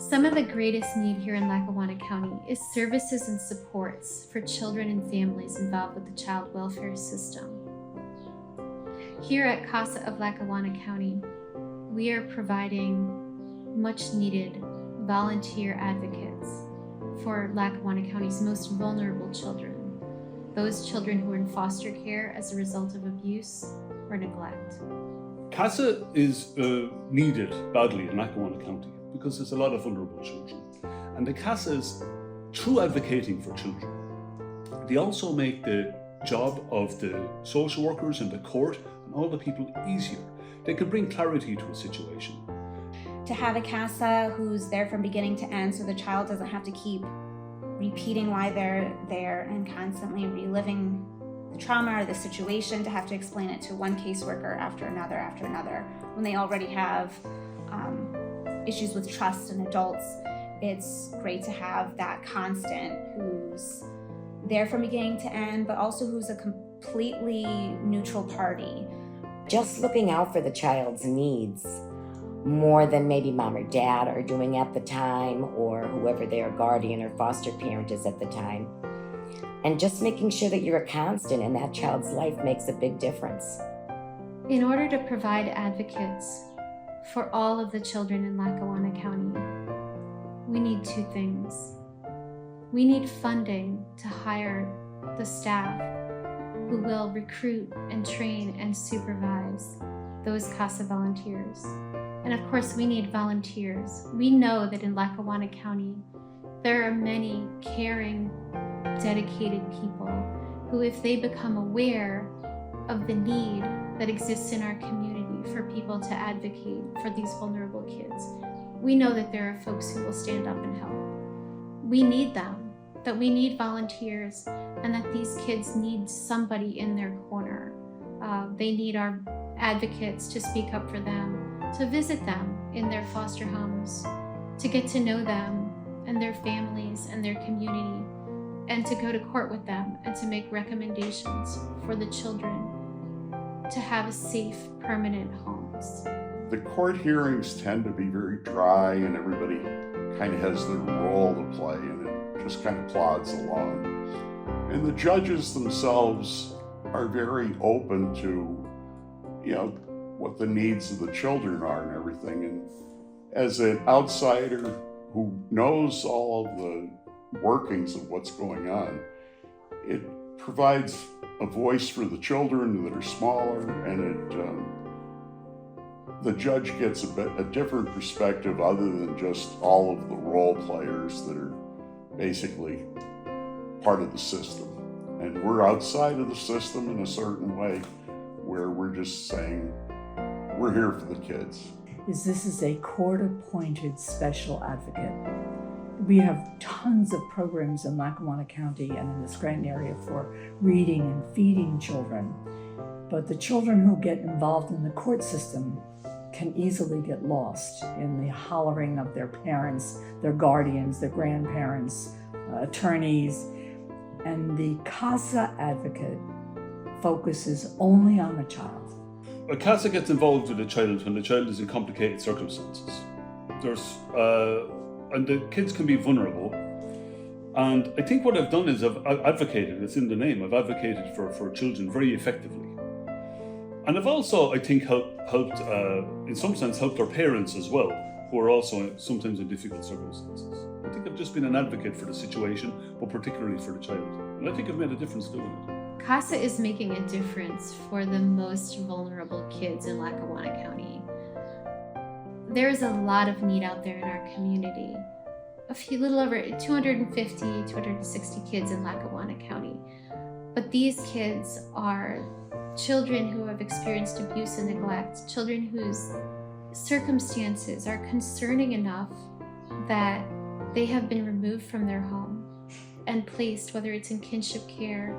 Some of the greatest need here in Lackawanna County is services and supports for children and families involved with the child welfare system. Here at CASA of Lackawanna County, we are providing much needed volunteer advocates for Lackawanna County's most vulnerable children, those children who are in foster care as a result of abuse or neglect. CASA is needed badly in Lackawanna County because there's a lot of vulnerable children. And the CASAs, through advocating for children, they also make the job of the social workers and the court and all the people easier. They can bring clarity to a situation. To have a CASA who's there from beginning to end so the child doesn't have to keep repeating why they're there and constantly reliving the trauma or the situation, to have to explain it to one caseworker after another, when they already have issues with trust in adults. It's great to have that constant who's there from beginning to end, but also who's a completely neutral party. Just looking out for the child's needs more than maybe mom or dad are doing at the time, or whoever their guardian or foster parent is at the time. And just making sure that you're a constant in that child's life makes a big difference. In order to provide advocates for all of the children in Lackawanna County, we need two things. We need funding to hire the staff who will recruit and train and supervise those CASA volunteers. And of course, we need volunteers. We know that in Lackawanna County, there are many caring, dedicated people who, if they become aware of the need that exists in our community for people to advocate for these vulnerable kids, we know that there are folks who will stand up and help. We need them, that we need volunteers, and that these kids need somebody in their corner. They need our advocates to speak up for them, to visit them in their foster homes, to get to know them and their families and their community, and to go to court with them and to make recommendations for the children to have safe, permanent homes. The court hearings tend to be very dry and everybody kind of has their role to play and it just kind of plods along. And the judges themselves are very open to, what the needs of the children are and everything. And as an outsider who knows all of the workings of what's going on, it provides a voice for the children that are smaller, and the judge gets a different perspective other than just all of the role players that are basically part of the system. And we're outside of the system in a certain way where we're just saying, we're here for the kids. This is a court-appointed special advocate. We have tons of programs in Lackawanna County and in the Scranton area for reading and feeding children. But the children who get involved in the court system can easily get lost in the hollering of their parents, their guardians, their grandparents, attorneys. And the CASA advocate focuses only on the child. A CASA gets involved with a child when the child is in complicated circumstances. And the kids can be vulnerable. And I think what I've done is I've advocated, it's in the name, I've advocated for children very effectively. And I've also, I think, helped in some sense, helped their parents as well, who are also sometimes in difficult circumstances. I think I've just been an advocate for the situation, but particularly for the child. And I think I've made a difference doing it. CASA is making a difference for the most vulnerable kids in Lackawanna County. There's a lot of need out there in our community. Little over 250, 260 kids in Lackawanna County. But these kids are children who have experienced abuse and neglect, children whose circumstances are concerning enough that they have been removed from their home and placed, whether it's in kinship care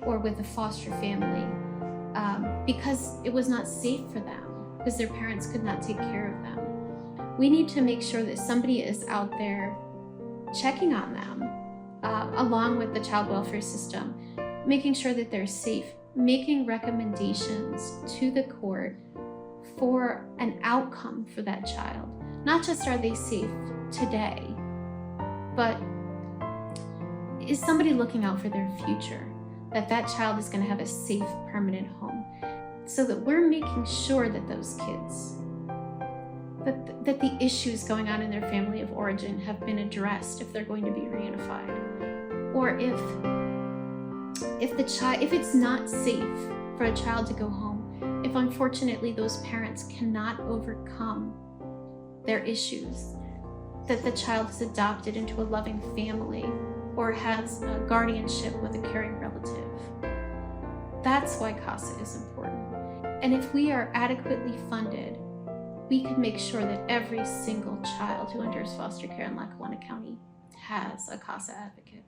or with a foster family, because it was not safe for them, because their parents could not take care of them. We need to make sure that somebody is out there checking on them, along with the child welfare system, making sure that they're safe, making recommendations to the court for an outcome for that child. Not just are they safe, today, but is somebody looking out for their future, that that child is going to have a safe, permanent home, so that we're making sure that those kids, that the issues going on in their family of origin have been addressed if they're going to be reunified, or if it's not safe for a child to go home, if unfortunately those parents cannot overcome their issues, that the child is adopted into a loving family or has a guardianship with a caring relative. That's why CASA is important. And if we are adequately funded, we could make sure that every single child who enters foster care in Lackawanna County has a CASA advocate.